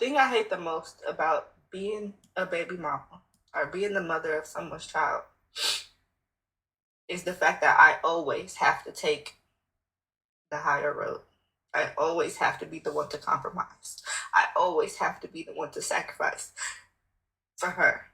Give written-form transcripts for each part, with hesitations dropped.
thing I hate the most about being a baby mama or being the mother of someone's child is the fact that I always have to take the higher road. I always have to be the one to compromise. I always have to be the one to sacrifice for her.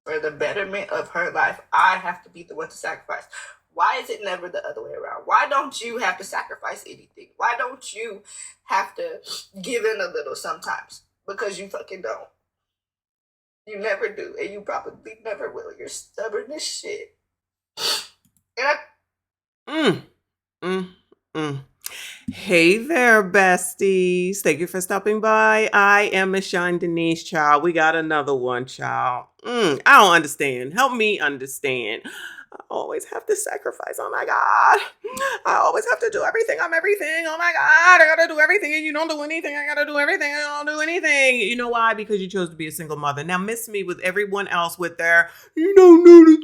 For the betterment of her life, I have to be the one to sacrifice. Why is it never the other way around? Why don't you have to sacrifice anything? Why don't you have to give in a little sometimes? Because you fucking don't. You never do, and you probably never will. You're stubborn as shit. And Hey there, besties. Thank you for stopping by. I am MICHONDENYSE, child. We got another one, child. I don't understand. Help me understand. I always have to sacrifice. Oh my God. I always have to do everything. I'm everything. Oh my God. I gotta do everything and you don't do anything. I gotta do everything. I don't do anything. You know why? Because you chose to be a single mother. Now miss me with everyone else with their, you don't know the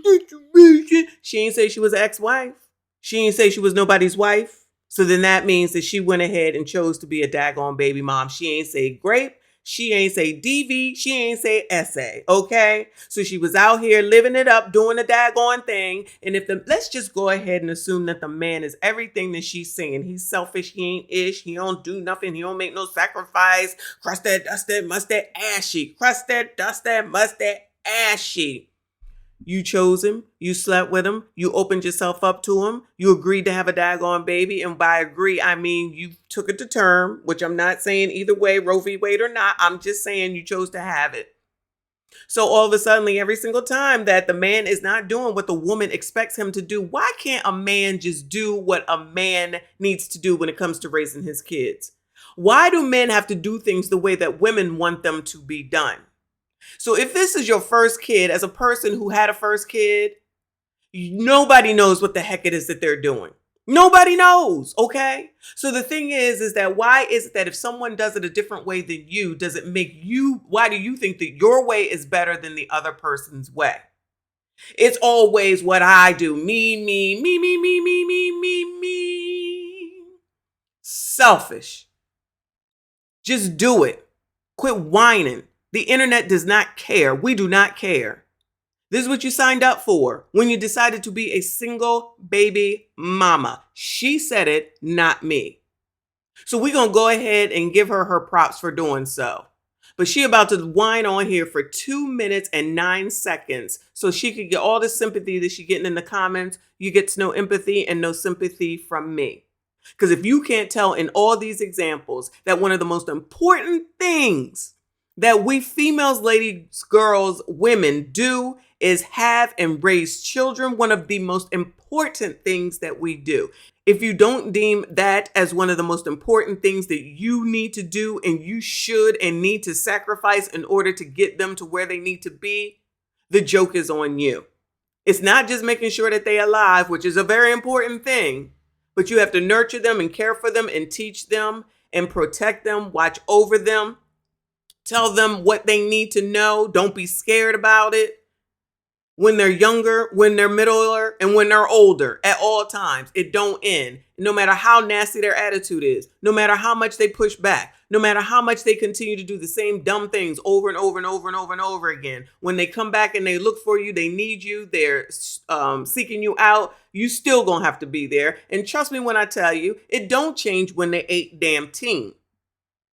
situation. She ain't say she was an ex-wife. She ain't say she was nobody's wife. So then that means that she went ahead and chose to be a daggone baby mom. She ain't say grape. She ain't say DV. She ain't say essay. Okay. So she was out here living it up, doing a daggone thing. And let's just go ahead and assume that the man is everything that she's saying. He's selfish. He ain't ish. He don't do nothing. He don't make no sacrifice. Crusted, dusted, mustard, ashy. Crusted, dusted, mustard, ashy. You chose him. You slept with him. You opened yourself up to him. You agreed to have a daggone baby. And by agree, I mean you took it to term, which I'm not saying either way, Roe v. Wade or not. I'm just saying you chose to have it. So all of a sudden, every single time that the man is not doing what the woman expects him to do, why can't a man just do what a man needs to do when it comes to raising his kids? Why do men have to do things the way that women want them to be done? So if this is your first kid, as a person who had a first kid, nobody knows what the heck it is that they're doing. Nobody knows, okay? So the thing is that why is it that if someone does it a different way than you, does it make you, why do you think that your way is better than the other person's way? It's always what I do. Me. Selfish. Just do it. Quit whining. The internet does not care. We do not care. This is what you signed up for when you decided to be a single baby mama. She said it, not me. So we're going to go ahead and give her props for doing so. But she about to whine on here for 2 minutes and 9 seconds so she could get all the sympathy that she's getting in the comments. You get no empathy and no sympathy from me. Because if you can't tell in all these examples that one of the most important things that we females, ladies, girls, women do is have and raise children, one of the most important things that we do. If you don't deem that as one of the most important things that you need to do and you should and need to sacrifice in order to get them to where they need to be, the joke is on you. It's not just making sure that they're alive, which is a very important thing, but you have to nurture them and care for them and teach them and protect them, watch over them. Tell them what they need to know. Don't be scared about it. When they're younger, when they're middler, and when they're older, at all times, it don't end. No matter how nasty their attitude is, no matter how much they push back, no matter how much they continue to do the same dumb things over and over and over and over and over again. When they come back and they look for you, they need you, they're seeking you out, you still gonna have to be there. And trust me when I tell you, it don't change when they 18.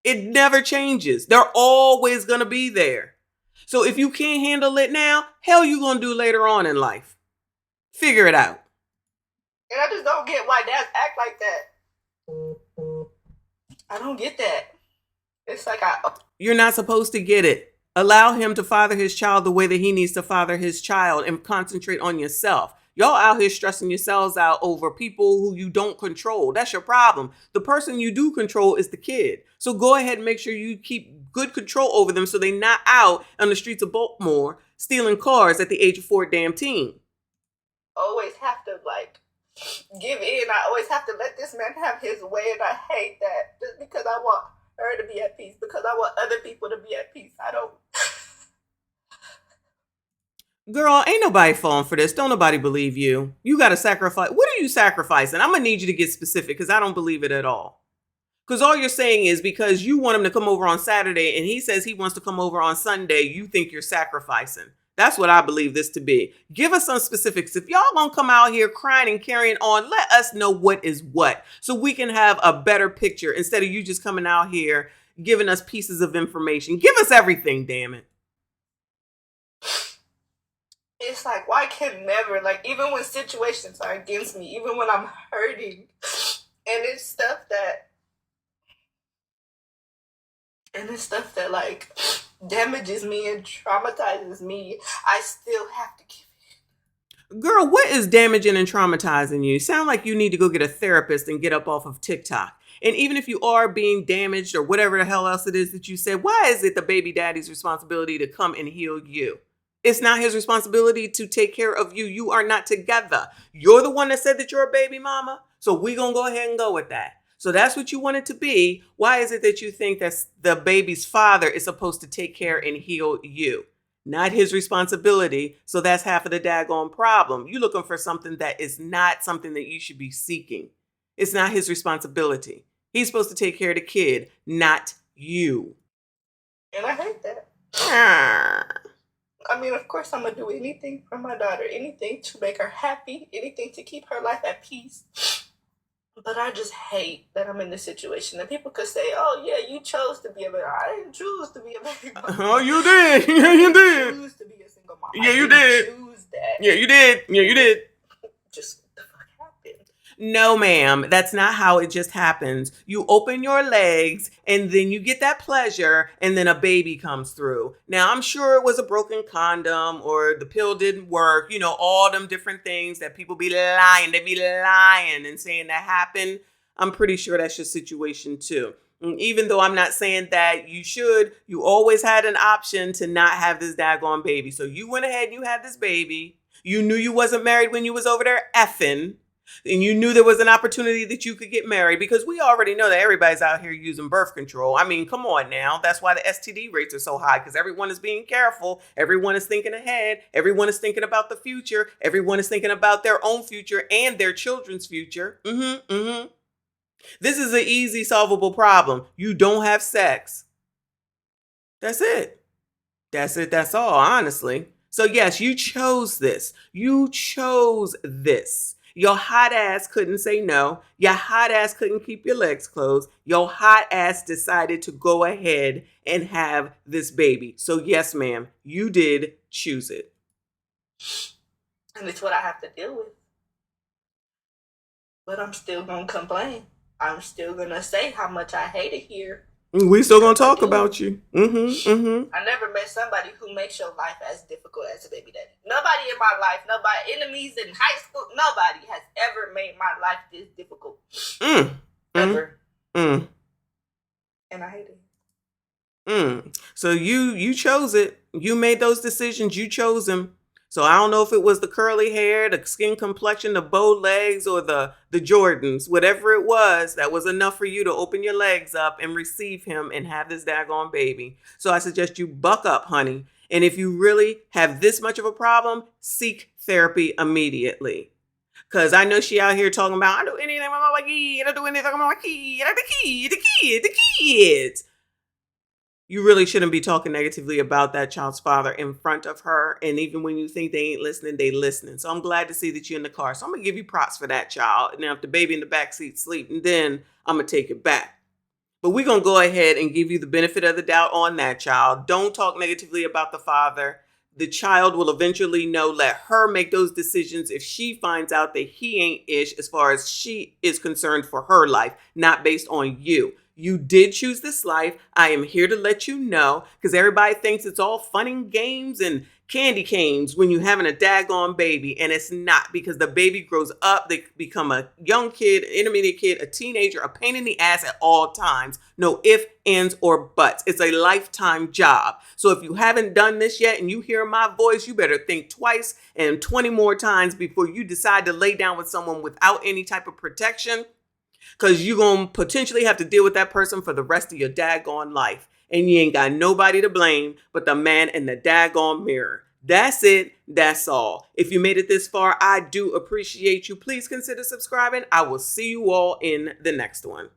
It never changes. They're always going to be there. So if you can't handle it now, hell you going to do later on in life. Figure it out. And I just don't get why dads act like that. I don't get that. It's like You're not supposed to get it. Allow him to father his child the way that he needs to father his child and concentrate on yourself. Y'all out here stressing yourselves out over people who you don't control. That's your problem. The person you do control is the kid. So go ahead and make sure you keep good control over them so they're not out on the streets of Baltimore stealing cars at the age of 14. Always have to give in. I always have to let this man have his way, and I hate that just because I want her to be at peace, because I want other people to be at peace. I don't. Girl, ain't nobody falling for this. Don't nobody believe you. You got to sacrifice. What are you sacrificing? I'm going to need you to get specific because I don't believe it at all. Because all you're saying is because you want him to come over on Saturday and he says he wants to come over on Sunday, you think you're sacrificing. That's what I believe this to be. Give us some specifics. If y'all gonna come out here crying and carrying on, let us know what is what so we can have a better picture instead of you just coming out here giving us pieces of information. Give us everything, damn it. It's like, why can never, like, even when situations are against me, even when I'm hurting, and it's stuff that like damages me and traumatizes me, I still have to give it. Girl, what is damaging and traumatizing you? Sound like you need to go get a therapist and get up off of TikTok. And even if you are being damaged or whatever the hell else it is that you said, why is it the baby daddy's responsibility to come and heal you? It's not his responsibility to take care of you. You are not together. You're the one that said that you're a baby mama. So we're going to go ahead and go with that. So that's what you want it to be. Why is it that you think that the baby's father is supposed to take care and heal you? Not his responsibility. So that's half of the daggone problem. You're looking for something that is not something that you should be seeking. It's not his responsibility. He's supposed to take care of the kid, not you. And I hate that. I mean, of course, I'm going to do anything for my daughter, anything to make her happy, anything to keep her life at peace. But I just hate that I'm in this situation. And people could say, oh, yeah, you chose to be a baby. I didn't choose to be a baby mom. Oh, you did. Yeah, you did. I didn't choose to be a single mom. Yeah, you did. Choose that. Yeah, you did. Yeah, you did. Just what the fuck happened? No, ma'am. That's not how it just happens. You open your legs and then you get that pleasure and then a baby comes through. Now, I'm sure it was a broken condom or the pill didn't work. You know, all them different things that people be lying. They be lying and saying that happened. I'm pretty sure that's your situation too. And even though I'm not saying that you should, you always had an option to not have this daggone baby. So you went ahead and you had this baby. You knew you wasn't married when you was over there effing. And you knew there was an opportunity that you could get married because we already know that everybody's out here using birth control. I mean, come on now. That's why the STD rates are so high because everyone is being careful. Everyone is thinking ahead. Everyone is thinking about the future. Everyone is thinking about their own future and their children's future. This is an easy solvable problem. You don't have sex. That's it. That's it. That's all, honestly. So yes, you chose this. You chose this. Your hot ass couldn't say no. Your hot ass couldn't keep your legs closed. Your hot ass decided to go ahead and have this baby. So yes, ma'am, you did choose it. And it's what I have to deal with. But I'm still going to complain. I'm still going to say how much I hate it here. We still going to talk about you. I never met somebody who makes your life as difficult as a baby daddy. Nobody in my life, nobody, enemies in high school, nobody has ever made my life this difficult. Ever. And I hate it. So you chose it. You made those decisions. You chose them. So I don't know if it was the curly hair, the skin complexion, the bow legs, or the Jordans. Whatever it was, that was enough for you to open your legs up and receive him and have this daggone baby. So I suggest you buck up, honey. And if you really have this much of a problem, seek therapy immediately. Because I know she out here talking about, I don't do anything about my kid. I don't do anything about my kid. The kids. You really shouldn't be talking negatively about that child's father in front of her. And even when you think they ain't listening, they listening. So I'm glad to see that you're in the car. So I'm going to give you props for that, child. Now, if the baby in the backseat sleeping, then I'm going to take it back. But we're going to go ahead and give you the benefit of the doubt on that, child. Don't talk negatively about the father. The child will eventually know. Let her make those decisions if she finds out that he ain't ish as far as she is concerned for her life, not based on you. You did choose this life. I am here to let you know because everybody thinks it's all fun and games and candy canes when you're having a daggone baby. And it's not, because the baby grows up. They become a young kid, an intermediate kid, a teenager, a pain in the ass at all times. No ifs, ands, or buts. It's a lifetime job. So if you haven't done this yet and you hear my voice, you better think twice and 20 more times before you decide to lay down with someone without any type of protection. Because you're going to potentially have to deal with that person for the rest of your daggone life. And you ain't got nobody to blame but the man in the daggone mirror. That's it. That's all. If you made it this far, I do appreciate you. Please consider subscribing. I will see you all in the next one.